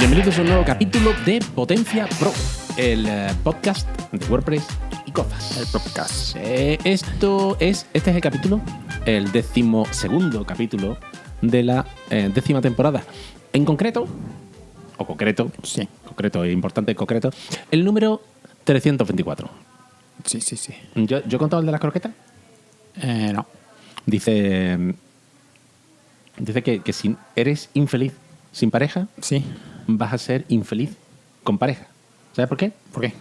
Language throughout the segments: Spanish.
Bienvenidos a un nuevo capítulo de Potencia Pro, el podcast de WordPress y cosas. El podcast. Este es el capítulo, el 12º capítulo de la 10ª temporada. En concreto, Sí. concreto, importante concreto, el número 324. Sí. ¿Yo he contado el de las croquetas? No. Dice que si eres infeliz sin pareja, Sí. vas a ser infeliz con pareja. ¿Sabes por qué? ¿Por qué?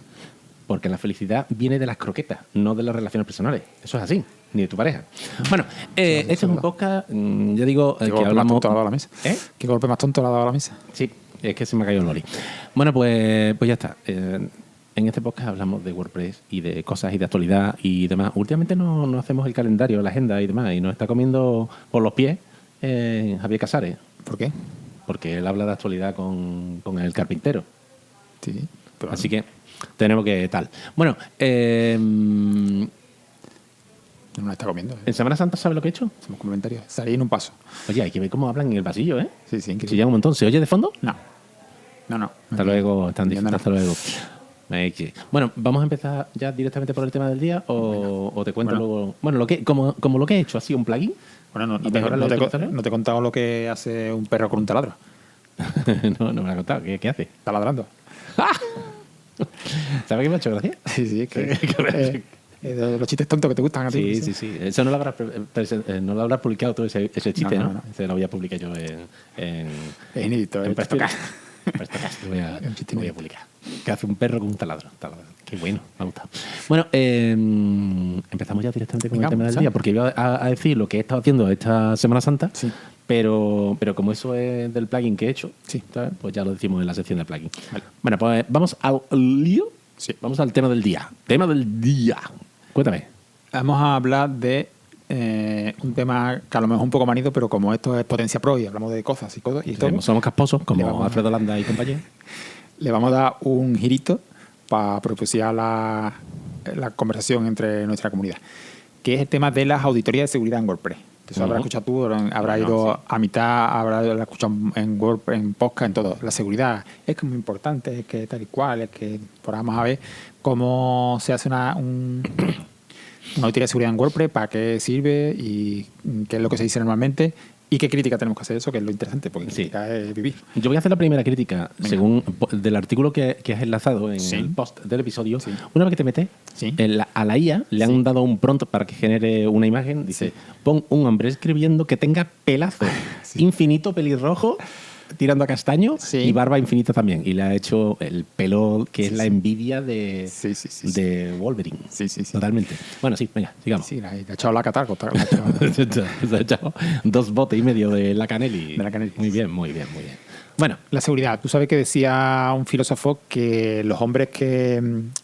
Porque la felicidad viene de las croquetas, no de las relaciones personales. Eso es así, ni de tu pareja. Bueno, este es un podcast, ya digo, ¿Qué que golpe más hablamos... tonto le ha dado a la mesa? ¿Eh? ¿Qué golpe más tonto le ha dado a la mesa? Sí, es que se me ha caído el loli. Bueno, pues ya está. En este podcast hablamos de WordPress y de cosas y de actualidad y demás. Últimamente no hacemos el calendario, la agenda y demás, y nos está comiendo por los pies Javier Casares, ¿Por qué? porque él habla de actualidad con el carpintero. Sí. Pero Así que tenemos que tal. Bueno, no nos está comiendo. en Semana Santa, ¿sabes lo que he hecho? Hacemos comentarios. Salí en un paso. Oye, hay que ver cómo hablan en el pasillo, ¿eh? Sí, Si increíble. llega un montón. ¿Se oye de fondo? No. Hasta luego, están Entiendo, diciendo hasta luego. Bueno, ¿vamos a empezar ya directamente por el tema del día o te cuento Bueno. luego? Bueno, como lo que he hecho ha sido un plugin. Bueno, ¿Y mejora la utilización? no te he contado lo que hace un perro con un taladro. no me lo ha contado. ¿Qué hace? Está ladrando. ¿Sabes qué me ha hecho gracia? Sí, es que... Qué de los chistes tontos que te gustan a ti. Sí. Eso no lo habrás publicado todo ese chiste, ¿no? No. Ese lo voy a publicar yo en Es inédito. en Presto Prestocast. Prestocast lo voy a publicar. Que hace un perro con un taladro. Qué bueno, me ha gustado. Bueno, empezamos ya directamente con Venga, el tema del ¿sabes? día, porque iba a decir lo que he estado haciendo esta Semana Santa, Sí. pero como eso es del plugin que he hecho, Sí. ¿sabes? Pues ya lo decimos en la sección de plugin. Vale. Bueno, pues vamos al lío. Sí. Vamos al tema del día. Tema del día. Cuéntame. Vamos a hablar de un tema que a lo mejor es un poco manido, pero como esto es Potencia Pro y hablamos de cosas y todo, Somos casposos, Le como vamos a- Alfredo Landa y compañía. le vamos a dar un girito para propiciar la conversación entre nuestra comunidad, que es el tema de las auditorías de seguridad en WordPress. Eso habrás escuchado tú, habrás ido a mitad, habrás escuchado en WordPress, en podcast, en todo. La seguridad es que es muy importante, es que tal y cual, es que por vamos a ver cómo se hace una auditoría de seguridad en WordPress, para qué sirve y qué es lo que se dice normalmente y qué crítica tenemos que hacer eso, que es lo interesante, porque Sí. crítica es vivir. Yo voy a hacer la primera crítica, Venga. según del artículo que has enlazado en Sí. el post del episodio. Sí. Una vez que te metes, Sí. a la IA le han dado un prompt para que genere una imagen. Dice, Sí. pon un hombre escribiendo que tenga pelazo Sí. infinito, pelirrojo, tirando a castaño Sí. y barba infinita también. Y le ha hecho el pelo que es la envidia de, Sí. de Wolverine. Sí. Totalmente. Bueno, sí, venga, sigamos. Sí, le ha echado la catargo. Le ha echado- Se ha echado 2 botes y medio de la Canelli. De la Canelli. Muy bien. Bueno, La seguridad. Tú sabes que decía un filósofo que los hombres que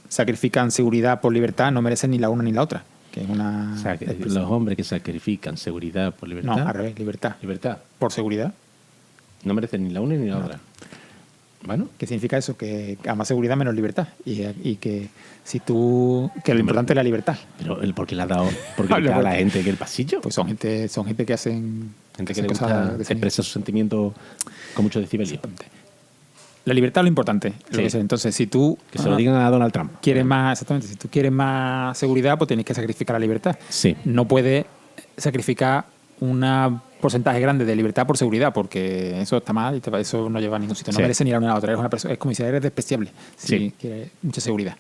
sacrifican seguridad por libertad no merecen ni la una ni la otra. Que es una... o sea, que los hombres que sacrifican seguridad por libertad. No, al revés, libertad. Libertad. Por seguridad. No merecen ni la una ni la otra. Bueno, ¿Qué significa eso? Que a más seguridad menos libertad. Y que si tú... Que lo importante es la libertad. pero ¿por qué le has dado? ¿Por qué le a la gente que el pasillo? Pues son gente que hacen... Gente que hacen le cosas gusta de ese nivel. expresar sus sentimientos con mucho decibelio. La libertad es lo importante. Sí. Lo que sea. Entonces, si tú... Que se lo digan a Donald Trump. quieres más... Exactamente. Si tú quieres más seguridad, pues tienes que sacrificar la libertad. Sí. No puedes sacrificar un porcentaje grande de libertad por seguridad, porque eso está mal y eso no lleva a ningún sitio. No Sí. merece ni la una ni la otra. Eres una persona, es como si eres despreciable si Sí. quieres mucha seguridad.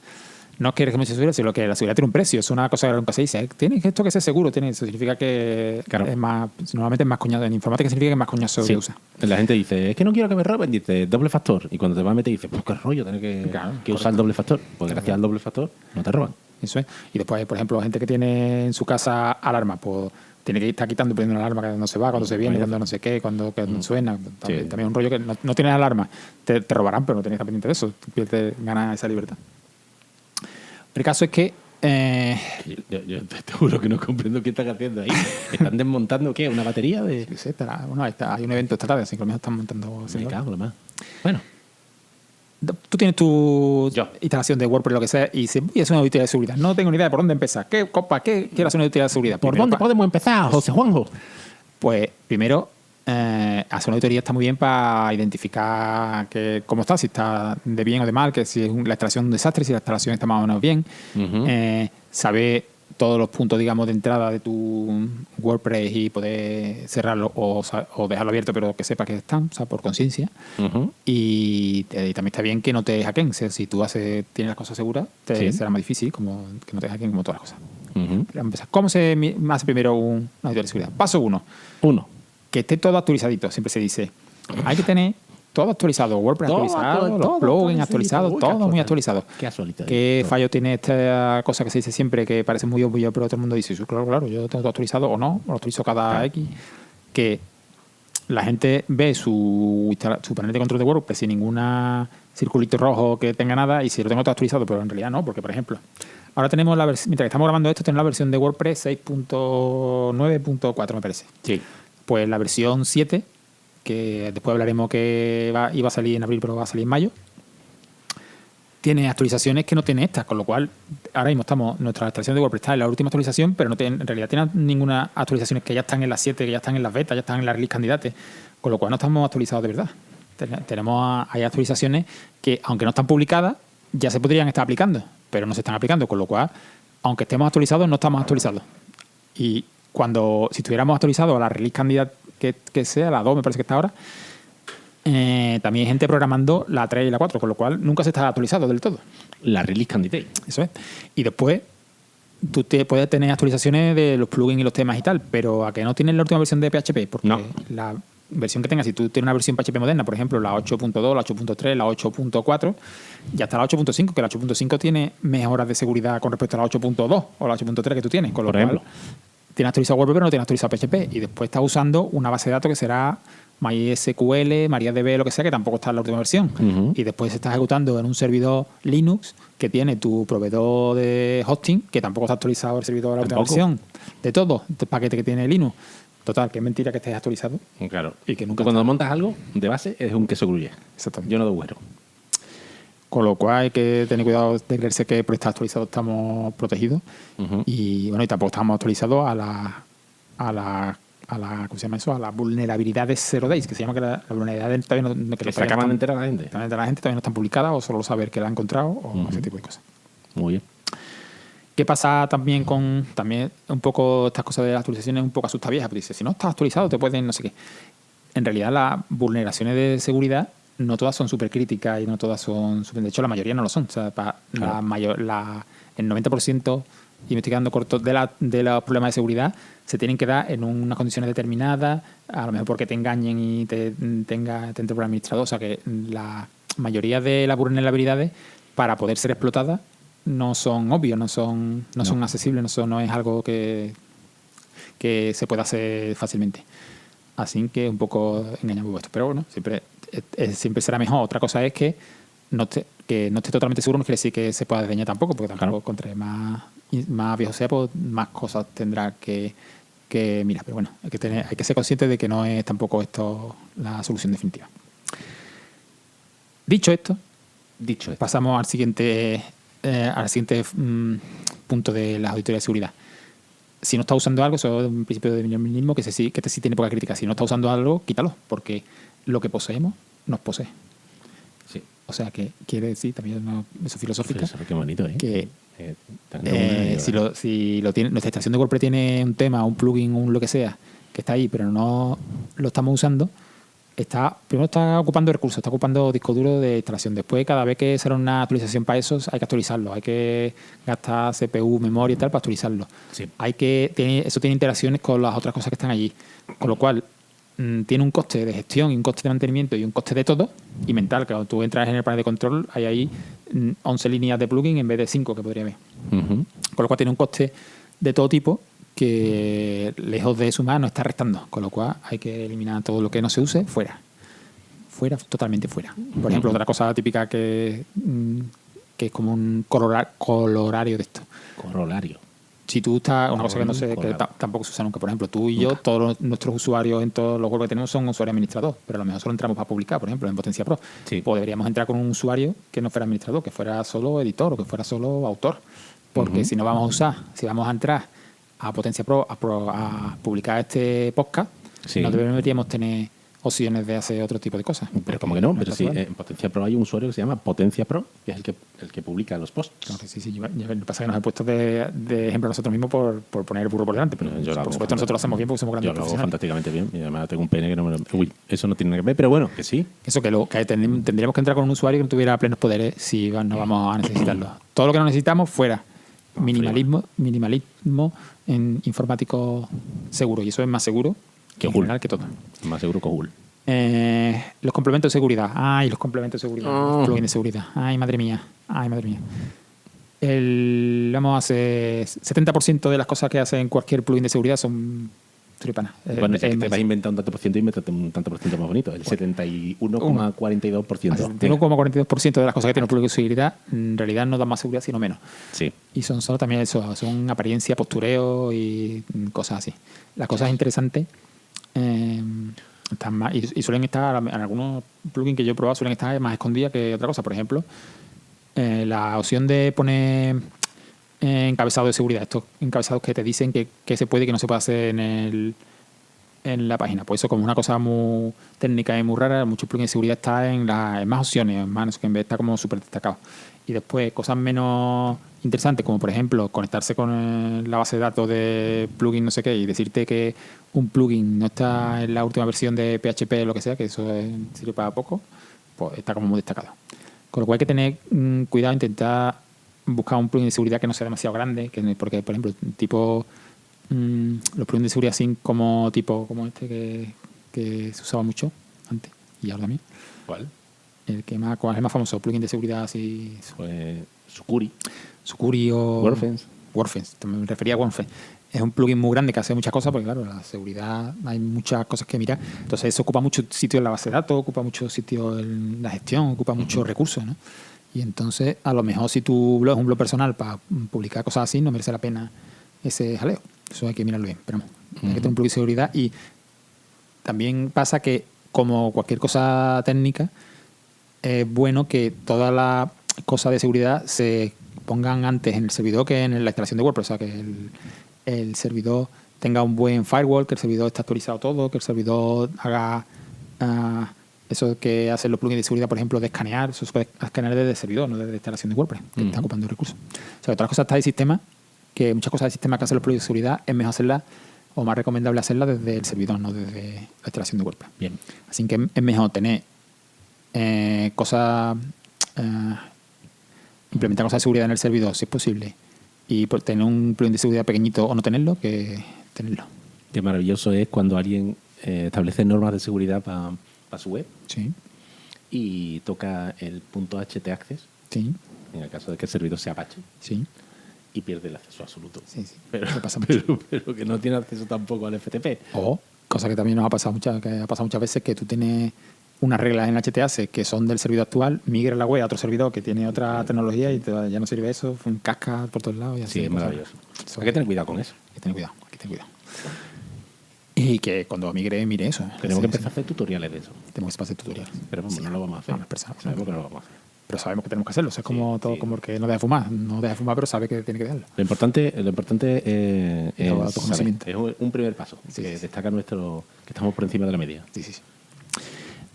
No quieres mucha seguridad, sino que la seguridad tiene un precio. Es una cosa que nunca se dice. Tienes esto que ser seguro. Eso significa que Claro. es más... Normalmente es más coñazo. En informática significa que es más coñazo Sí. de usar. La gente dice, es que no quiero que me roben, dice doble factor. Y cuando te vas a meter, dices, pues qué rollo tener que Claro, usar correcto. el doble factor. Pues gracias al doble factor no te roban. Eso es. Y después, por ejemplo, gente que tiene en su casa alarma, pues tiene que estar quitando y poniendo una alarma cuando se va, cuando se viene, Vaya. cuando no sé qué, cuando suena. También, Sí. también un rollo que no tienes alarma. Te robarán, pero no tienes que estar pendiente de eso. Tú pierdes, ganas esa libertad. El caso es que... Yo te juro que no comprendo qué están haciendo ahí. ¿Están desmontando qué? ¿Una batería de...? yo sé, hay un evento esta tarde, así que a lo mejor están montando... Me cago en la más. Bueno, Tú tienes tu Yo. instalación de WordPress, lo que sea, y dices, voy a hacer una auditoría de seguridad. No tengo ni idea de por dónde empezar. ¿Qué quiero hacer una auditoría de seguridad? ¿por Primero, dónde podemos empezar, José Juanjo? Pues primero hacer una auditoría está muy bien para identificar cómo está, si está de bien o de mal, que si es la instalación un desastre, si la instalación está más o menos bien. Saber todos los puntos, digamos, de entrada de tu WordPress y poder cerrarlo o dejarlo abierto, pero que sepa que están, o sea, por conciencia. Y también está bien que no te hackeen. O sea, si tú tienes las cosas seguras, será más difícil como que no te hackeen como todas las cosas. Vamos a empezar. ¿Cómo se hace primero una auditoría de seguridad? Paso 1. Que esté todo actualizadito. Siempre se dice, hay que tener todo actualizado, WordPress actualizado, los plugins actualizados, todo muy actualizado. ¿Qué fallo tiene esta cosa que se dice siempre, que parece muy obvio, pero todo el mundo dice, claro, yo tengo todo actualizado o no, lo actualizo cada X? Que la gente ve su panel de control de WordPress sin ningún circulito rojo que tenga nada, y si lo tengo todo actualizado, pero en realidad no, porque, por ejemplo, ahora tenemos mientras que estamos grabando esto, tenemos la versión de WordPress 6.9.4, me parece. Sí. Pues la versión 7, que después hablaremos que iba a salir en abril, pero va a salir en mayo, tiene actualizaciones que no tiene estas, con lo cual ahora mismo nuestra instalación de WordPress está en la última actualización, pero en realidad tiene ninguna actualizaciones que ya están en las 7, que ya están en las betas, ya están en la release candidate, con lo cual no estamos actualizados de verdad. Hay actualizaciones que, aunque no están publicadas, ya se podrían estar aplicando, pero no se están aplicando, con lo cual, aunque estemos actualizados, no estamos actualizados. Y si estuviéramos actualizados a la release candidate que sea, la 2 me parece que está ahora, también hay gente programando la 3 y la 4, con lo cual nunca se está actualizado del todo. La release candidate. Eso es. Y después tú puedes tener actualizaciones de los plugins y los temas y tal, pero a que no tienes la última versión de PHP, porque la versión que tengas, si tú tienes una versión PHP moderna, por ejemplo, la 8.2, la 8.3, la 8.4, ya está la 8.5, que la 8.5 tiene mejoras de seguridad con respecto a la 8.2 o la 8.3 que tú tienes, con lo cual tienes actualizado WordPress, pero no tienes actualizado PHP, y después estás usando una base de datos que será MySQL, MariaDB, lo que sea, que tampoco está en la última versión. Y después se está ejecutando en un servidor Linux que tiene tu proveedor de hosting, que tampoco está actualizado el servidor de la última versión. De todo, el paquete que tiene Linux. Total, que es mentira que estés actualizado. Claro. Y que nunca cuando montas algo de base es un queso gruyere. Exactamente. Yo no doy güero. Con lo cual hay que tener cuidado de creerse que por estar actualizado estamos protegidos. Y bueno, y tampoco estamos actualizados a la ¿cómo se llama eso? A las vulnerabilidades 0 days, que se llama, que las vulnerabilidades todavía no, que se acaban de enterar la gente. Todavía no están publicadas, o solo saber que la han encontrado, o ese tipo de cosas. Muy bien. ¿Qué pasa también con un poco estas cosas de las actualizaciones? Un poco asusta vieja, porque dice, si no estás actualizado te pueden no sé qué. En realidad las vulneraciones de seguridad no todas son súper críticas y no todas son súper... De hecho, la mayoría no lo son. O sea, el 90%, investigando cortos de los problemas de seguridad, se tienen que dar en unas condiciones determinadas, a lo mejor porque te engañen y te entre por el administrador. O sea, que la mayoría de las vulnerabilidades, para poder ser explotadas, no son obvios, no son accesibles, no es algo que se pueda hacer fácilmente. Así que un poco engañamos esto. Pero bueno, siempre será mejor. Otra cosa es que no esté totalmente seguro, no quiere decir que se pueda desdeñar tampoco, porque tampoco contra más viejo sea, pues más cosas tendrá que mirar. Pero bueno, hay que ser consciente de que no es tampoco esto la solución definitiva. Dicho esto, pasamos al siguiente punto de la auditoría de seguridad. Si no está usando algo, eso es un principio de minimalismo que sí tiene poca crítica. Si no está usando algo, quítalo, porque lo que poseemos nos posee. Sí. O sea, que quiere decir, también eso filosófica, qué bonito, que si nuestra estación de WordPress tiene un tema, un plugin, lo que sea, que está ahí, pero no lo estamos usando, primero está ocupando recursos, está ocupando disco duro de instalación. Después, cada vez que será una actualización para eso, hay que actualizarlo. Hay que gastar CPU, memoria y tal para actualizarlo. Sí. Eso tiene interacciones con las otras cosas que están allí. Con lo cual, tiene un coste de gestión y un coste de mantenimiento y un coste de todo. Y mental, que cuando tú entras en el panel de control, hay ahí 11 líneas de plugin en vez de 5 que podría haber. Con lo cual, tiene un coste de todo tipo que, lejos de sumar, no está restando. Con lo cual hay que eliminar todo lo que no se use fuera, totalmente fuera. Por ejemplo, otra cosa típica que es como un colorario de esto. Corolario. Si tú estás, una cosa que no sé, que tampoco se usa nunca. Por ejemplo, tú y yo, todos nuestros usuarios en todos los web que tenemos son usuarios administradores, pero a lo mejor solo entramos para publicar, por ejemplo, en Potencia Pro. Sí. Pues deberíamos entrar con un usuario que no fuera administrador, que fuera solo editor o que fuera solo autor. Porque si vamos a entrar a Potencia Pro a publicar este podcast, Sí. No deberíamos tener opciones de hacer otro tipo de cosas. Pero como que no, pero sí, actual. en Potencia Pro hay un usuario que se llama Potencia Pro, que es el que publica los posts. Claro que sí. Lo que pasa es que nos he puesto de ejemplo nosotros mismos por poner el burro por delante. Pero Yo lo hago por supuesto nosotros lo hacemos bien porque somos grandes Yo lo hago profesionales. fantásticamente bien y además tengo un pene que no me lo... Uy, eso no tiene nada que ver, pero bueno, que sí. Eso que tendríamos que entrar con un usuario que no tuviera plenos poderes si no vamos a necesitarlo. Todo lo que no necesitamos fuera. Minimalismo en informático seguro. Y eso es más seguro Que en Google. general que todo. Más seguro que Google. Los complementos de seguridad. Ay, los complementos de seguridad. Los plugins de seguridad. Ay, madre mía. Vamos a hacer 70% de las cosas que hacen cualquier plugin de seguridad son tulipanas. Bueno, es que te vas a inventar un tanto por ciento y métete un tanto por ciento más bonito. El 71,42%. 1,42% de las cosas que tiene un plugin de seguridad en realidad no dan más seguridad, sino menos. Sí. Y son solo también eso, son apariencia, postureo y cosas así. Las cosas interesantes están más, y suelen estar, en algunos plugins que yo he probado, suelen estar más escondidas que otra cosa. Por ejemplo, la opción de poner encabezado de seguridad, estos encabezados que te dicen que se puede y que no se puede hacer en la página. Pues eso, como una cosa muy técnica y muy rara, muchos plugins de seguridad está en más opciones, en más, que en vez está como súper destacado. Y después cosas menos interesantes, como por ejemplo conectarse con la base de datos de plugin no sé qué y decirte que un plugin no está en la última versión de PHP o lo que sea, que eso sirve para poco, pues está como muy destacado. Con lo cual hay que tener cuidado, intentar buscar un plugin de seguridad que no sea demasiado grande, porque por ejemplo tipo los plugins de seguridad así como este que se usaba mucho antes y ahora también. ¿Cuál? ¿Cuál es el más famoso? Plugin de seguridad así. Pues Sucuri o WordFence. WordFence, me refería a WordFence. Es un plugin muy grande que hace muchas cosas, porque claro, la seguridad hay muchas cosas que mirar. Entonces eso ocupa mucho sitio en la base de datos, ocupa mucho sitio en la gestión, ocupa muchos recursos, ¿no? Y entonces a lo mejor si tu blog es un blog personal para publicar cosas así, no merece la pena ese jaleo. Eso hay que mirarlo bien. Pero vamos, hay que tener un plugin de seguridad. Y también pasa que, como cualquier cosa técnica, es bueno que todas las cosas de seguridad se pongan antes en el servidor que en la instalación de WordPress. O sea, que el servidor tenga un buen firewall, que el servidor esté actualizado todo, que el servidor haga eso que hacen los plugins de seguridad, por ejemplo, de escanear. Eso se puede escanear desde el servidor, no desde la instalación de WordPress, que está ocupando recursos. O sea, que todas las cosas están de sistema, que muchas cosas de sistema que hacen los plugins de seguridad es mejor hacerlas, o más recomendable hacerlas desde el servidor, no desde la instalación de WordPress. Bien. Así que es mejor tener implementar cosas de seguridad en el servidor, si es posible, y por tener un plugin de seguridad pequeñito o no tenerlo, que tenerlo. Qué maravilloso es cuando alguien establece normas de seguridad para su web Sí, y toca el .htaccess, sí, en el caso de que el servidor sea Apache, sí. y pierde el acceso absoluto. Sí. Pero, Eso pasa mucho. pero que no tiene acceso tampoco al FTP. O, cosa que también nos ha pasado muchas veces, que tú tienes unas reglas en HTAC que son del servidor actual, migra la web a otro servidor que tiene otra tecnología y ya no sirve eso, fue un casca por todos lados. Y así, Sí, es maravilloso. Eso Hay que tener cuidado con eso. Hay que tener cuidado. Y que cuando mire eso. Tenemos que empezar a hacer tutoriales de eso. Tenemos que hacer tutoriales. Pero vamos, no lo vamos a hacer. No, Sabemos que no lo vamos a hacer. pero sabemos que tenemos que hacerlo. O sea, es como todo, como el que no deja de fumar. No deja de fumar, pero sabe que tiene que dejarlo. Lo importante es autoconocimiento. saber. Es un primer paso que destaca que estamos por encima de la media. Sí.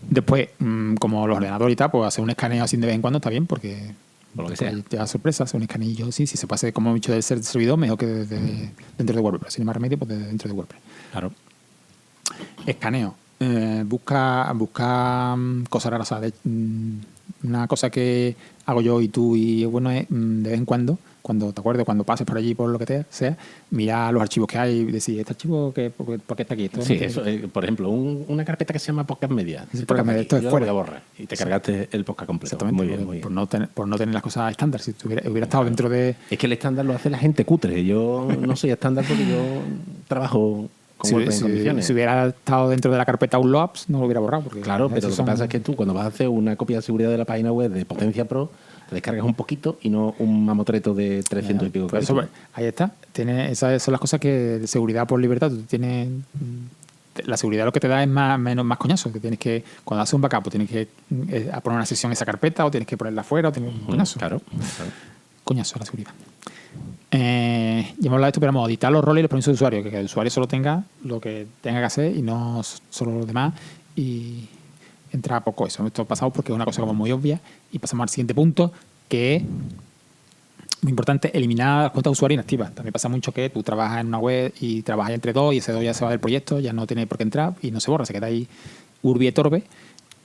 Después, como los ordenadores y tal, pues hacer un escaneo así de vez en cuando está bien, porque Por lo que sea. te da sorpresa, hacer un escaneillo, sí, si se pase, como he dicho, del servidor, mejor que dentro de WordPress. Si no hay más remedio, pues desde dentro de WordPress. Claro. Escaneo. Busca cosas raras. O sea, una cosa que hago yo y tú, y bueno, es de vez en cuando te acuerdes, cuando pases por allí, por lo que sea, mira los archivos que hay y decir, ¿este archivo por qué está aquí? Esto Sí, no tiene- eso, por ejemplo, una carpeta que se llama Podcast Media. Sí, Podcast Media, esto es yo la fuera. voy a borrar y te cargaste el podcast completo. Exactamente, Muy bien, muy bien. por no tener las cosas estándar. Si hubiera estado dentro de... Es que el estándar lo hace la gente cutre. Yo no soy estándar porque yo trabajo con WordPress en condiciones. Si hubiera estado dentro de la carpeta Unloads, no lo hubiera borrado. Porque Claro, pero lo que son- pasa es que tú, cuando vas a hacer una copia de seguridad de la página web de Potencia Pro, te descargas un poquito y no un mamotreto de 300 y pico. Pues eso, caracteres. ahí está. Esas son las cosas que de seguridad por libertad. Tú tienes, la seguridad lo que te da es más coñazo. Que tienes que, cuando haces un backup, pues tienes que poner una sesión en esa carpeta, o tienes que ponerla afuera, o tienes un coñazo. Claro. Coñazo la seguridad. hemos hablado de esto, pero vamos a editar los roles y los permisos de usuario, que el usuario solo tenga lo que tenga que hacer y no solo lo demás. Y entra poco eso. Esto pasamos porque es una cosa como muy obvia. Y pasamos al siguiente punto, que es muy importante, eliminar las cuentas de usuario inactivas. También pasa mucho que tú trabajas en una web y trabajas entre dos y ese dos ya se va del proyecto, ya no tiene por qué entrar y no se borra, se queda ahí urbi et orbi.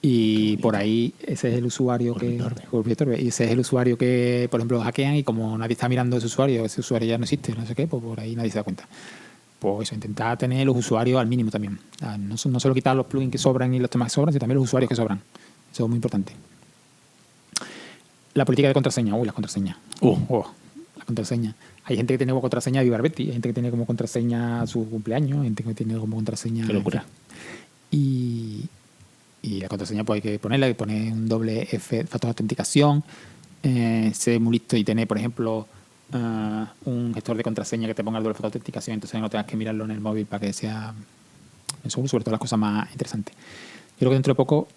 Y por ahí ese es el usuario y ese es el usuario que, por ejemplo, hackean y como nadie está mirando ese usuario ya no existe, no sé qué, pues por ahí nadie se da cuenta. Pues eso, intentar tener los usuarios al mínimo también. No solo quitar los plugins que sobran y los temas que sobran, sino también los usuarios que sobran. Eso es muy importante. La política de contraseña. Las contraseñas. La contraseña. Hay gente que tiene como contraseña Viva Betty, hay gente que tiene como contraseña su cumpleaños, hay gente que tiene como contraseña... Qué locura. Y la contraseña pues hay que ponerla, un doble factor de autenticación, ser muy listo y tener, por ejemplo, un gestor de contraseña que te ponga el doble factor de autenticación, entonces no tengas que mirarlo en el móvil para que sea seguro, sobre todo las cosas más interesantes. Yo creo que dentro de poco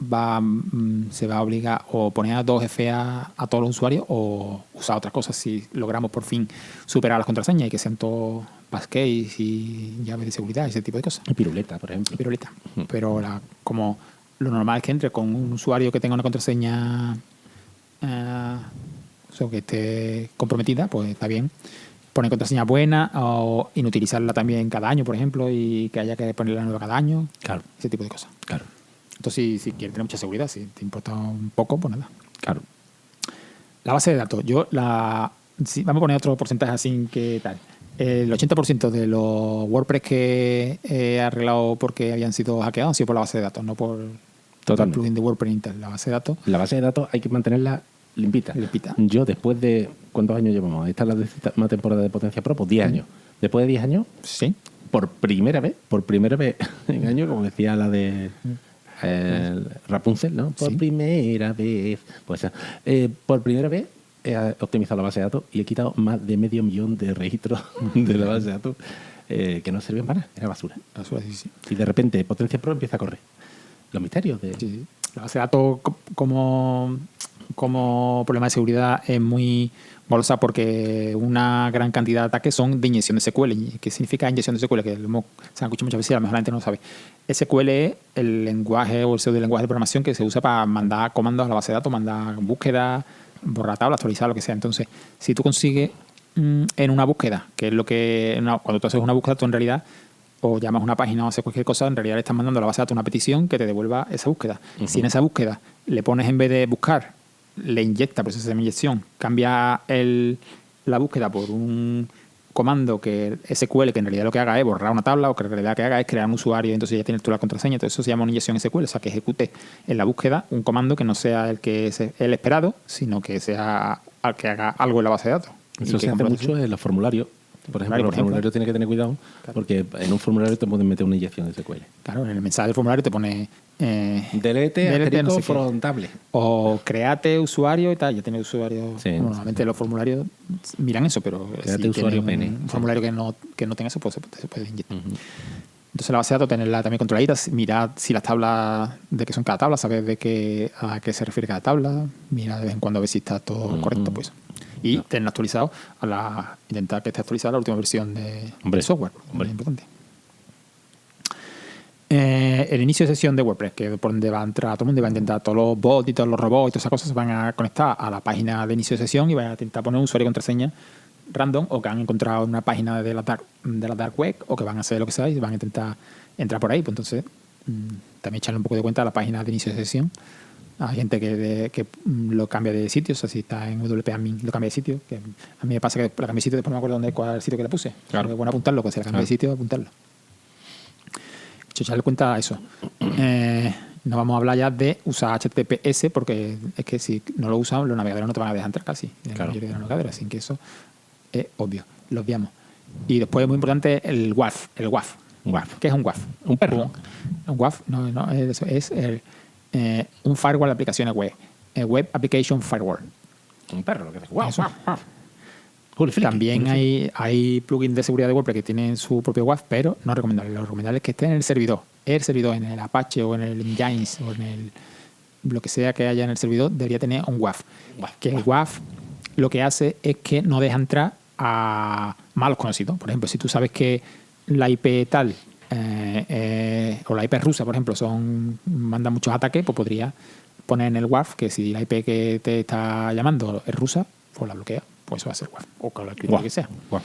se va a obligar o poner a 2FA a todos los usuarios o usar otras cosas si logramos por fin superar las contraseñas y que sean todos passkeys y llaves de seguridad, ese tipo de cosas. Y piruleta, por ejemplo. Pero como lo normal es que entre con un usuario que tenga una contraseña que esté comprometida, pues está bien. Poner contraseña buena o inutilizarla también cada año, por ejemplo, y que haya que ponerla nueva cada año. Claro. Ese tipo de cosas. Claro. Entonces, si quieres tener mucha seguridad, si te importa un poco, pues nada. Claro. La base de datos. Vamos a poner otro porcentaje así que tal. El 80% de los WordPress que he arreglado porque habían sido hackeados han sido por la base de datos, no por el plugin de WordPress Intel. La base de datos. La base de datos hay que mantenerla limpita. Yo, después de... ¿Cuántos años llevamos? Esta es la 10ª temporada de Potencia Pro, pues 10 años. Después de 10 años, sí, por primera vez en años, como decía la de Rapunzel, ¿no? Por primera vez. Pues por primera vez he optimizado la base de datos y he quitado más de 500.000 de registros de la base de datos que no servían para nada, era basura. Sí. Y de repente Potencia Pro empieza a correr. Los misterios de... Sí. La base de datos como problema de seguridad es muy bolsa porque una gran cantidad de ataques son de inyección de SQL. ¿Qué significa inyección de SQL? Que se han escuchado muchas veces y a lo mejor la gente no lo sabe. SQL es el lenguaje o el pseudo-lenguaje de programación que se usa para mandar comandos a la base de datos, mandar búsquedas, borrar tablas, actualizar, lo que sea. Entonces, si tú consigues en una búsqueda, que es lo que... cuando tú haces una búsqueda, tú en realidad o llamas a una página o haces cualquier cosa, en realidad le estás mandando a la base de datos una petición que te devuelva esa búsqueda. Uh-huh. Si en esa búsqueda le pones, en vez de buscar, le inyecta, proceso de inyección, cambia la búsqueda por un comando que SQL, que en realidad lo que haga es borrar una tabla, o que en realidad lo que haga es crear un usuario y entonces ya tienes tú la contraseña. Entonces eso se llama una inyección SQL, o sea, que ejecute en la búsqueda un comando que no sea el que es el esperado, sino que sea al que haga algo en la base de datos. Eso se hace mucho en los formularios. Por ejemplo, el formulario tiene que tener cuidado, claro, porque en un formulario te pueden meter una inyección de SQL. Claro, en el mensaje del formulario te pone delete no sé frontable. O créate usuario y tal. Ya tiene usuario. Sí, normalmente los formularios miran eso, pero créate usuario pene. Un formulario que no tenga eso, pues se puede inyectar. Uh-huh. Entonces la base de datos, tenerla también controladita, mirar si las tablas, de qué son cada tabla, saber a qué se refiere cada tabla, mirar de vez en cuando a ver si está todo correcto, pues. Y tenerlo actualizado intentar que esté actualizada la última versión de software. Muy importante. El inicio de sesión de WordPress, que es por donde va a entrar todo el mundo, va a intentar todos los bots y todos los robots y todas esas cosas se van a conectar a la página de inicio de sesión y van a intentar poner un usuario y contraseña random, o que han encontrado una página de la dark web, o que van a hacer lo que sea y van a intentar entrar por ahí. Pues entonces, también echarle un poco de cuenta a la página de inicio de sesión. Hay gente que lo cambia de sitio, o sea, si está en WP Admin lo cambia de sitio, que a mí me pasa que la cambia de sitio, después no me acuerdo cuál es el sitio que la puse. Claro. Es bueno apuntarlo, pues si la cambia de sitio, apuntarlo. Echarle cuenta a eso. No vamos a hablar ya de usar HTTPS, porque es que si no lo usan, los navegadores no te van a dejar entrar casi. La mayoría de los navegadores, así que eso es obvio, lo obviamos. Y después es muy importante el WAF. ¿Qué es un WAF? Un perro. Un WAF, no, eso es un firewall de aplicaciones web. Web Application Firewall. Un perro, lo que es WAF. También hay plugins de seguridad de WordPress que tienen su propio WAF, pero no recomendable. Lo recomendable es que esté en el servidor. En el Apache o en el Nginx o en lo que sea que haya en el servidor, debería tener un WAF. Que el WAF lo que hace es que no deja entrar a malos conocidos. Por ejemplo, si tú sabes que la IP tal o la IP rusa, por ejemplo, manda muchos ataques, pues podría poner en el WAF que si la IP que te está llamando es rusa, pues la bloquea, pues eso va a ser WAF, o con el criterio que sea. WAF.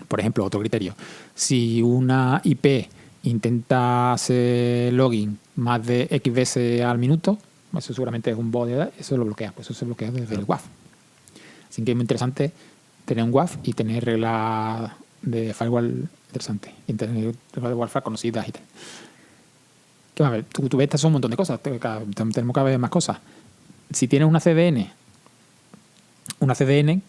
Por ejemplo, otro criterio. Si una IP intenta hacer login más de X veces al minuto, eso seguramente es un bot de edad, eso lo bloquea, pues eso se bloquea desde el WAF. Así que es muy interesante tener un WAF y tener reglas de firewall interesantes, y tener reglas de Wi-Fi conocidas y tal. ¿Qué más? A ver, tú ves, estas son un montón de cosas, tenemos cada vez más cosas. Si tienes una CDN,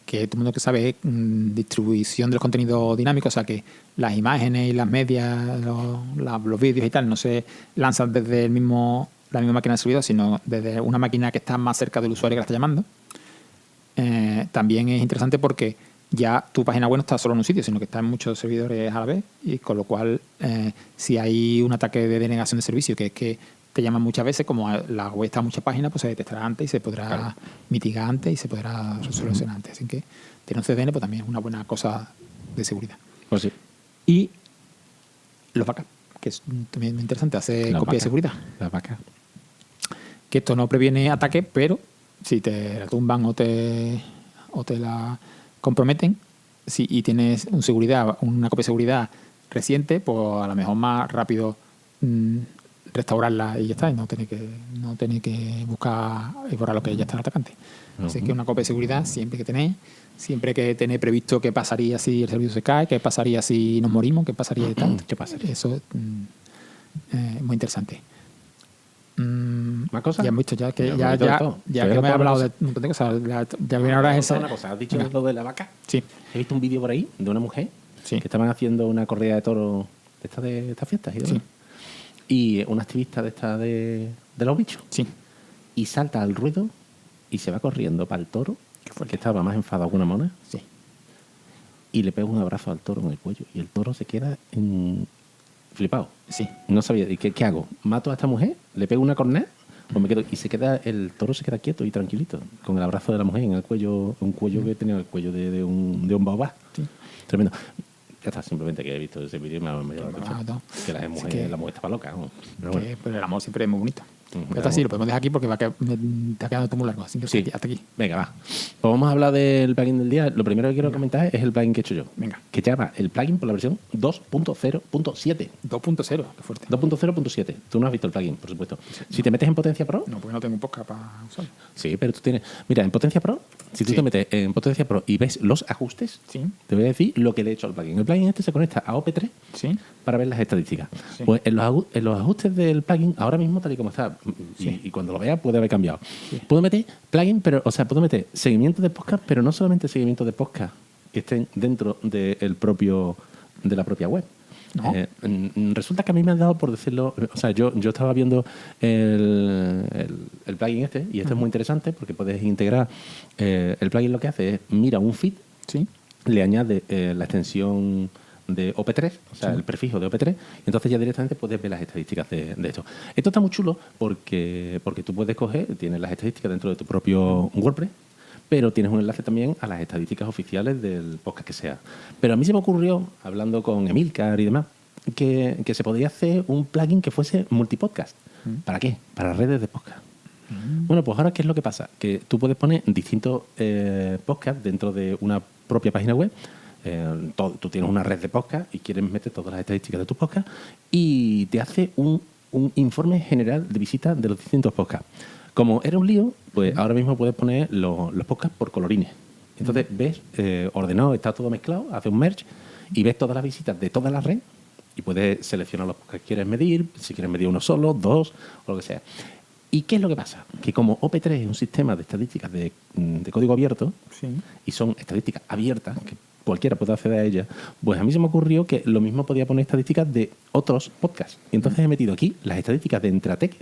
que todo el mundo que sabe es distribución de los contenidos dinámicos, o sea que las imágenes y las medias, los vídeos y tal, no se lanzan desde la misma máquina del servidor, sino desde una máquina que está más cerca del usuario que la está llamando. También es interesante porque ya tu página web no está solo en un sitio, sino que está en muchos servidores a la vez, y con lo cual si hay un ataque de denegación de servicio, que es que te llaman muchas veces, como la web está en muchas páginas, pues se detectará antes y se podrá mitigar antes y se podrá solucionar antes. Así que tener un CDN pues también es una buena cosa de seguridad. Pues sí. Y los backups, que es también muy interesante, hacer copia de seguridad. Las vacas. Que esto no previene ataques, pero si te la tumban o te la comprometen, y tienes una copia de seguridad reciente, pues a lo mejor más rápido restaurarla y ya está, y no tener que buscar y borrar lo que ya está el atacante. Así que una copia de seguridad siempre que tener previsto qué pasaría si el servicio se cae, qué pasaría si nos morimos, qué pasaría y tal. ¿Qué pasaría? Eso es muy interesante. ¿Más cosas? Ya hemos visto ya que me he hablado de un montón de cosas. Ya viene ahora esa. Una cosa, has dicho lo de la vaca. Sí. He visto un vídeo por ahí de una mujer Sí. que estaban haciendo una corrida de toros de estas fiestas y demás. Sí. Y una activista de los bichos. Sí. Y salta al ruido y se va corriendo para el toro, que estaba más enfadado que una mona. Sí. Y le pega un abrazo al toro en el cuello. Y el toro se queda flipado. Sí. No sabía, ¿y qué hago? ¿Mato a esta mujer? ¿Le pego una corneta? O me quedo, y el toro se queda quieto y tranquilito, con el abrazo de la mujer en el cuello, un cuello que tenía el cuello de un baobá. Sí. Tremendo. Ya está, simplemente que he visto ese vídeo y me ha llamado la atención. No. Que la mujer estaba loca, ¿no? Pero bueno. Pero el amor siempre es muy bonito. Ujú, Pero está así, lo podemos dejar aquí porque te ha quedado todo muy largo. Así que Sí. hasta aquí. Venga, va. Pues vamos a hablar del plugin del día. Lo primero que quiero comentar es el plugin que he hecho yo. Venga. Que se llama el plugin por la versión 2.0.7. 2.0, qué fuerte. 2.0.7. Tú no has visto el plugin, por supuesto. Si te metes en Potencia Pro... No, porque no tengo un podcast para usarlo. Sí, pero tú tienes... Mira, en Potencia Pro, si tú Sí. te metes en Potencia Pro y ves los ajustes, Sí. te voy a decir lo que le he hecho al plugin. El plugin este se conecta a OP3 Sí. para ver las estadísticas. Sí. Pues en los ajustes del plugin, ahora mismo tal y como está, y cuando lo veas puede haber cambiado. Sí. Puedo meter plugin, puedo meter seguimiento de podcast, pero no solamente seguimiento de podcast que estén dentro de la propia web. No. Resulta que a mí me han dado, por decirlo, o sea, yo estaba viendo el plugin este, y esto es muy interesante porque puedes integrar, el plugin lo que hace es, mira un feed, Sí. le añade la extensión de OP3, o sea, el prefijo de OP3, y entonces ya directamente puedes ver las estadísticas de esto. Esto está muy chulo porque tú puedes tienes las estadísticas dentro de tu propio WordPress, pero tienes un enlace también a las estadísticas oficiales del podcast que sea. Pero a mí se me ocurrió, hablando con Emilcar y demás, que se podría hacer un plugin que fuese multipodcast. ¿Para qué? Para redes de podcast. Bueno, pues ahora, ¿qué es lo que pasa? Que tú puedes poner distintos podcasts dentro de una propia página web. Tú tienes una red de podcast y quieres meter todas las estadísticas de tus podcasts y te hace un informe general de visitas de los distintos podcasts. Como era un lío, pues ahora mismo puedes poner los podcasts por colorines. Entonces ves ordenado, está todo mezclado, hace un merge y ves todas las visitas de toda la red y puedes seleccionar los podcasts que quieres medir, si quieres medir uno solo, dos o lo que sea. ¿Y qué es lo que pasa? Que como OP3 es un sistema de estadísticas de código abierto, Sí. y son estadísticas abiertas, que cualquiera puede acceder a ellas, pues a mí se me ocurrió que lo mismo podía poner estadísticas de otros podcasts. Y entonces he metido aquí las estadísticas de Entratec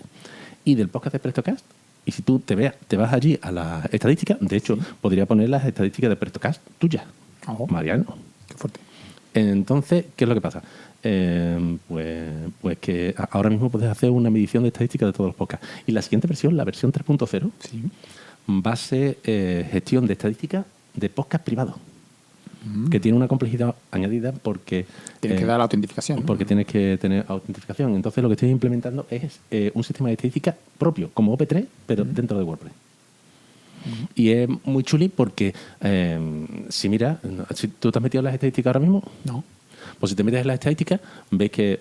y del podcast de Prestocast. Y si tú te vas allí a las estadísticas, de hecho, podría poner las estadísticas de Prestocast tuyas, Oh. Mariano. Qué fuerte. Entonces, ¿qué es lo que pasa? Pues que ahora mismo puedes hacer una medición de estadísticas de todos los podcasts. Y la siguiente versión, la versión 3.0, Sí. va a ser gestión de estadísticas de podcast privados. que tiene una complejidad añadida porque... Tienes que dar la autentificación, ¿no? Porque tienes que tener autentificación. Entonces lo que estoy implementando es un sistema de estadística propio, como OP3, pero dentro de WordPress. Y es muy chuli porque si miras, si tú te has metido en las estadísticas ahora mismo, No. pues si te metes en las estadísticas, ves que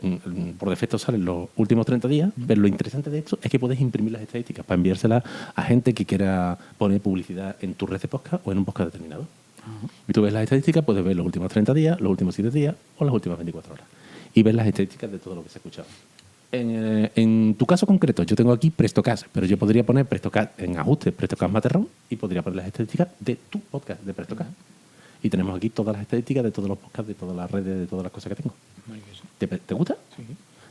por defecto salen los últimos 30 días, pero lo interesante de esto es que puedes imprimir las estadísticas para enviárselas a gente que quiera poner publicidad en tu red de podcast o en un podcast determinado. Y tú ves las estadísticas, puedes ver los últimos 30 días, los últimos 7 días o las últimas 24 horas. Y ves las estadísticas de todo lo que se ha escuchado. En tu caso concreto, yo tengo aquí Prestocast, pero yo podría poner Prestocast en ajustes, Prestocast Materrón, y podría poner las estadísticas de tu podcast, de Prestocast. Y tenemos aquí todas las estadísticas de todos los podcasts, de todas las redes, de todas las cosas que tengo. Maravilloso. ¿Te gusta? Sí.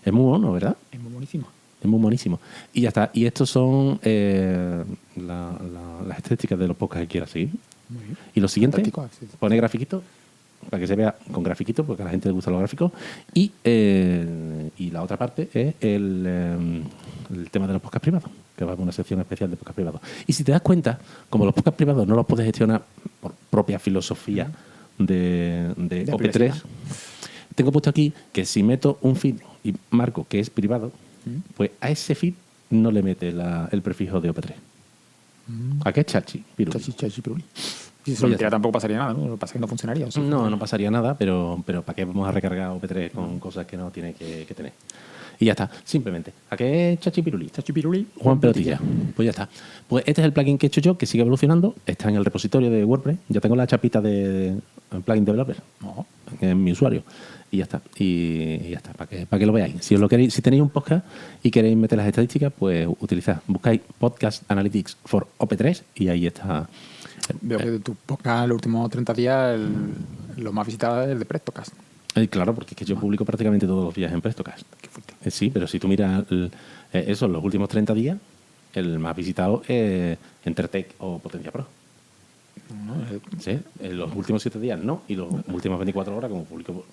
Es muy bueno, ¿verdad? Es muy buenísimo. Es muy buenísimo. Y ya está. Y estos son las estadísticas de los podcasts que quieras seguir. Muy bien. Y lo siguiente, Fantástico, sí. pone grafiquitos para que se vea con grafiquitos, porque a la gente le gustan los gráficos. Y la otra parte es el tema de los podcasts privados, que va a una sección especial de podcasts privados. Y si te das cuenta, como los podcasts privados no los puedes gestionar por propia filosofía de OP3, privacidad. tengo puesto aquí que si meto un feed y marco que es privado, pues a ese feed no le mete el prefijo de OP3. ¿A qué es chachi? Piruli. Chachi, piruli. Si Pues se lo ya metiera está. tampoco pasaría nada, ¿no? Lo que pasa es que no funcionaría. ¿O sí? No pasaría nada, pero ¿para qué vamos a recargar OP3 con cosas que no tiene que tener? Y ya está, simplemente. ¿A qué es Chachi Piruli? Chachi, piruli. Juan Pelotilla. Pues ya está. Pues este es el plugin que he hecho yo, que sigue evolucionando. Está en el repositorio de WordPress. Ya tengo la chapita de plugin developer en mi usuario. Y ya está. Y ya está, para que lo veáis. Si os lo queréis, si tenéis un podcast y queréis meter las estadísticas, pues utilizad. Buscáis Podcast Analytics for OP3 y ahí está. Veo que de tu podcast los últimos 30 días lo más visitado es el de Prestocast. Claro, porque es que yo publico prácticamente todos los días en Prestocast. Qué fuerte. Sí, pero si tú miras eso, los últimos 30 días, el más visitado es Entertech o Potencia Pro. Sí, en los últimos 7 días no, y los últimos 24 horas, como publico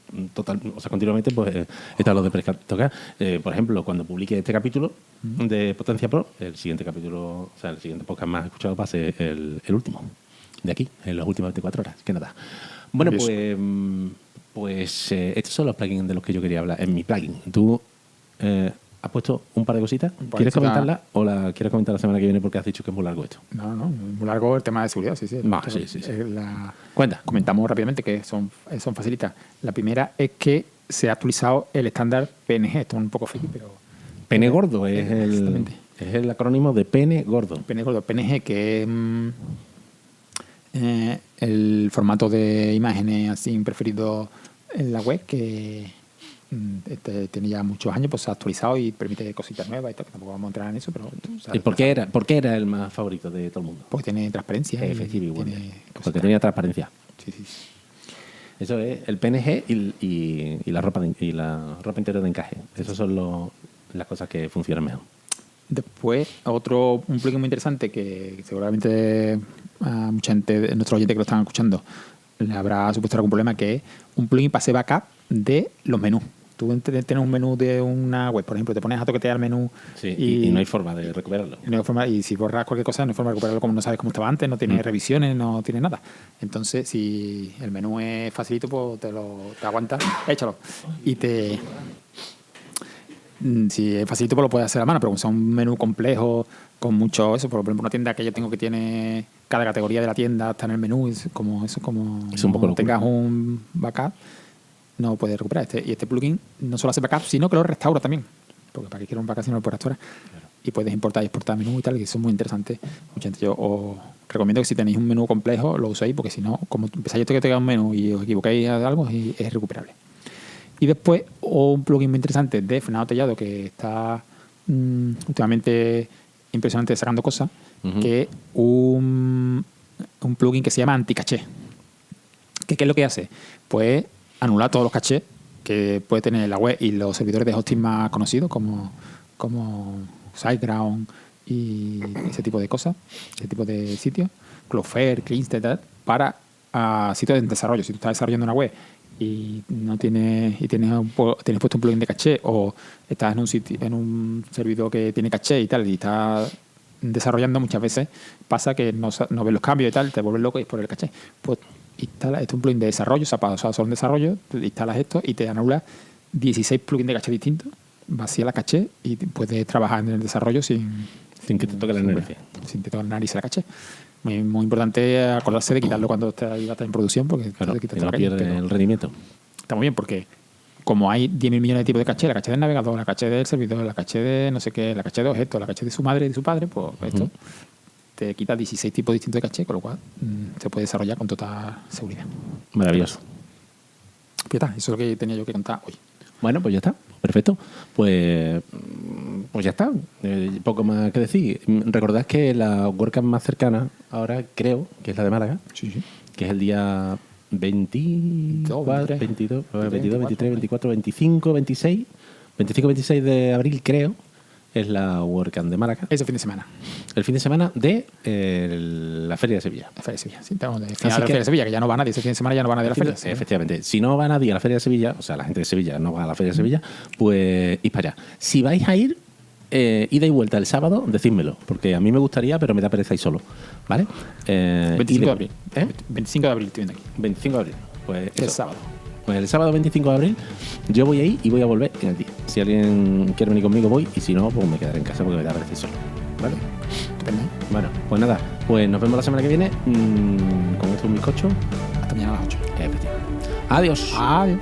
continuamente, pues están los de Prestocast. Por ejemplo, cuando publique este capítulo de Potencia Pro, el siguiente capítulo, o sea, el siguiente podcast más escuchado va a ser el último, de aquí, en las últimas 24 horas, que nada. Bueno, pues estos son los plugins de los que yo quería hablar. En mi plugin, tú has puesto un par de cositas. ¿Quieres comentarlas o la quieres comentar la semana que viene porque has dicho que es muy largo esto? No, muy largo el tema de seguridad, sí. Sí. Cuenta. Comentamos rápidamente que son facilitas. La primera es que se ha actualizado el estándar PNG. Esto es un poco friki, pero... Pene gordo es el acrónimo de pene gordo. Pene gordo, PNG, que es el formato de imágenes así preferido en la web, que tiene ya muchos años, pues se ha actualizado y permite cositas nuevas y tal, que tampoco vamos a entrar en eso, pero... ¿Y por qué era el más favorito de todo el mundo? Porque tiene transparencia. Efectivo, tiene porque tenía transparencia. Sí. Eso es el PNG y la ropa interior de encaje. Esas son las cosas que funcionan mejor. Después, un plugin muy interesante que seguramente a mucha gente de nuestros oyentes que lo están escuchando le habrá supuesto algún problema, que es un plugin para hacer backup de los menús. Tú tienes un menú de una web, por ejemplo, te pones a toquetear el menú y no hay forma de recuperarlo. Y si borras cualquier cosa, no hay forma de recuperarlo, como no sabes cómo estaba antes, no tiene revisiones, no tiene nada. Entonces, si el menú es facilito, pues te aguantas, échalo. Si es facilito, pues lo puedes hacer a mano, pero como sea un menú complejo, con mucho eso, por ejemplo, una tienda que yo tengo que tiene cada categoría de la tienda está en el menú, es como un poco tengas un backup, no puedes recuperar. Y este plugin no solo hace backup, sino que lo restaura también. Porque para que quieras un backup si no lo puedes restaurar. Claro. Y puedes importar y exportar menú y tal, que eso es muy interesante. Mucha gente, yo os recomiendo que si tenéis un menú complejo, lo uséis, porque si no, como empezáis a tocar un menú y os equivocáis de algo, es recuperable. Y después, un plugin muy interesante de Fernando Tellado, que está últimamente impresionante sacando cosas, que es un plugin que se llama Anticaché. ¿Qué es lo que hace? Pues anular todos los cachés que puede tener la web y los servidores de hosting más conocidos como SiteGround y ese tipo de cosas, ese tipo de sitios, Cloudflare, Cleanster, para sitios de desarrollo. Si tú estás desarrollando una web y no tienes puesto un plugin de caché, o estás en un servidor que tiene caché y tal, y estás desarrollando, muchas veces pasa que no ves los cambios y tal, te vuelves loco y es por el caché. Pues instalas, esto es un plugin de desarrollo, o sea, para usar solo en desarrollo, te instalas esto y te anula 16 plugins de caché distintos, vacía la caché y puedes trabajar en el desarrollo sin que te toque la nariz. Sin que te toque la nariz la caché. Muy, muy importante acordarse de quitarlo cuando está en producción, porque Claro, te quita que no la calle, pierde pero el rendimiento. está muy bien porque como hay 10.000 millones de tipos de caché, la caché del navegador, la caché del servidor, la caché de no sé qué, la caché de objetos, la caché de su madre y de su padre, pues esto te quita 16 tipos distintos de caché, con lo cual se puede desarrollar con total seguridad. Maravilloso. Pues ya está, eso es lo que tenía yo que contar hoy. Bueno, pues ya está. Perfecto. Pues ya está. Poco más que decir. Recordad que la WordCamp más cercana ahora creo que es la de Málaga, Sí, sí. que es el día 24, 22, 23, 24, 25, 26. 25, 26 de abril creo es la WordCamp de Málaga. Ese fin de semana. El fin de semana de la Feria de Sevilla. La Feria de Sevilla. Sí, estamos de Así final de la que- Feria de Sevilla, que ya no va nadie. Ese fin de semana ya no va nadie a la Feria de Sevilla. Efectivamente. Si no va nadie a la Feria de Sevilla, o sea, la gente de Sevilla no va a la Feria de Sevilla, pues id para allá. Si vais a ir, ida y vuelta el sábado, decídmelo, porque a mí me gustaría, pero me da pereza ir solo. ¿Vale? 25 de abril. ¿Eh? 25 de abril estoy viendo aquí. 25 de abril. Pues El eso. sábado. Pues el sábado 25 de abril yo voy ahí y voy a volver en el día. Si alguien quiere venir conmigo, voy, y si no, pues me quedaré en casa porque me da pereza ir solo. ¿Vale? Estupendo. Bueno, pues nada, pues nos vemos la semana que viene con esto un bizcocho. Hasta mañana a las 8. Efectivamente. Adiós. Adiós.